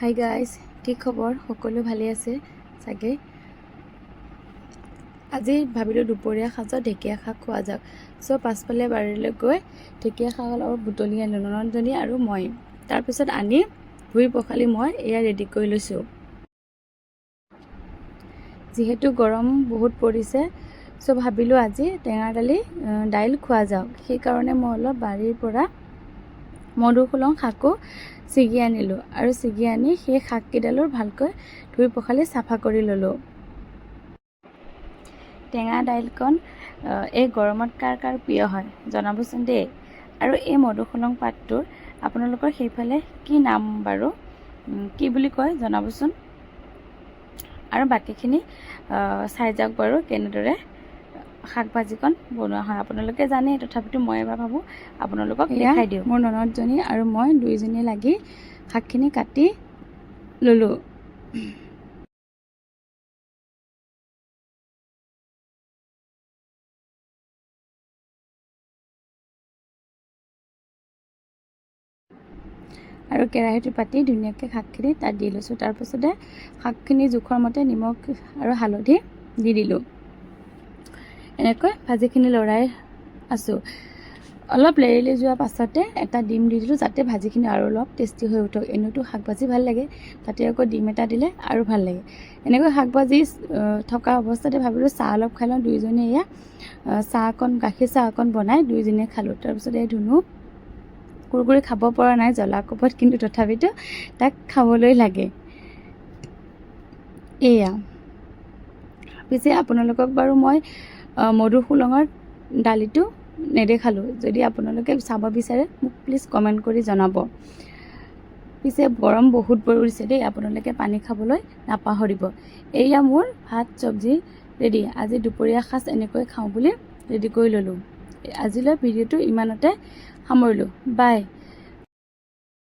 Hi guys, কি খবৰ? সকলো ভালে আছে চাগে। আজি ভাবিলোঁ দুপৰীয়া সাজত ঢেকীয়া শাক খোৱা যাওক। পাছফালে বাৰীলৈ গৈ ঢেকীয়া শাক অলপ বুটলি আনিলোঁ, ননন্দজনী আৰু মই। তাৰপিছত আনি ধুই পখালি মই এয়া ৰেডি কৰি লৈছোঁ। যিহেতু গৰম বহুত পৰিছে, ভাবিলোঁ আজি টেঙা দাইল খোৱা যাওক। সেইকাৰণে মই অলপ বাৰীৰ পৰা মধুসোলং শাকো ছিগি আনিলোঁ আৰু ছিগি আনি সেই শাককেইডালো ভালকৈ ধুই পখালি চাফা কৰি ল'লোঁ। টেঙা দাইলকণ এই গৰমত কাৰ কাৰ প্ৰিয় হয় জনাবচোন দেই। আৰু এই মধুসোলং পাতটোৰ আপোনালোকৰ সেইফালে কি নাম বাৰু, কি বুলি কয় জনাবচোন। আৰু বাকীখিনি চাই যাওক বাৰু কেনেদৰে শাক ভাজিকণ বনোৱা হয়। আপোনালোকে জানে, তথাপিতো মই এবাৰ ভাবোঁ আপোনালোকক দেখাই দিওঁ। মোৰ ননদজনী আৰু মই দুইজনী লাগি শাকখিনি কাটি ল'লোঁ। আৰু কেৰাহীটো পাতি ধুনীয়াকৈ শাকখিনি তাত দি লৈছোঁ। তাৰপিছতে শাকখিনি জোখৰ মতে নিমখ আৰু হালধি দি দিলোঁ। এনেকৈ ভাজিখিনি লৰাই আছোঁ। অলপ লেৰেলি যোৱাৰ পাছতে এটা ডিম দি দিলোঁ, যাতে ভাজিখিনি আৰু অলপ টেষ্টি হৈ উঠক। এনেওতো শাক ভাজি ভাল লাগে, তাতে আকৌ ডিম এটা দিলে আৰু ভাল লাগে। এনেকৈ শাক ভাজি থকা অৱস্থাতে ভাবিলোঁ চাহ অলপ খাই লওঁ। দুয়োজনীয়ে এয়া গাখীৰ চাহ অকণ বনাই দুয়োজনীয়ে খালোঁ। তাৰপিছত এই ধুনু কুৰকুৰি খাব পৰা নাই জ্বলা কোবত, কিন্তু তথাপিতো তাক খাবলৈ লাগে। এয়া পিছে আপোনালোকক বাৰু মই মধুসোলঙৰ দালিটো নেদেখালোঁ। যদি আপোনালোকে চাব বিচাৰে মোক প্লিজ কমেণ্ট কৰি জনাব। পিছে গৰম বহুত পৰিছে দেই, আপোনালোকে পানী খাবলৈ নাপাহৰিব। এয়া মোৰ ভাত চব্জি ৰেডি। আজি দুপৰীয়া সাজ এনেকৈ খাওঁ বুলি ৰেডি কৰি ল'লোঁ। আজিলৈ ভিডিঅ'টো ইমানতে সামৰিলোঁ। বাই।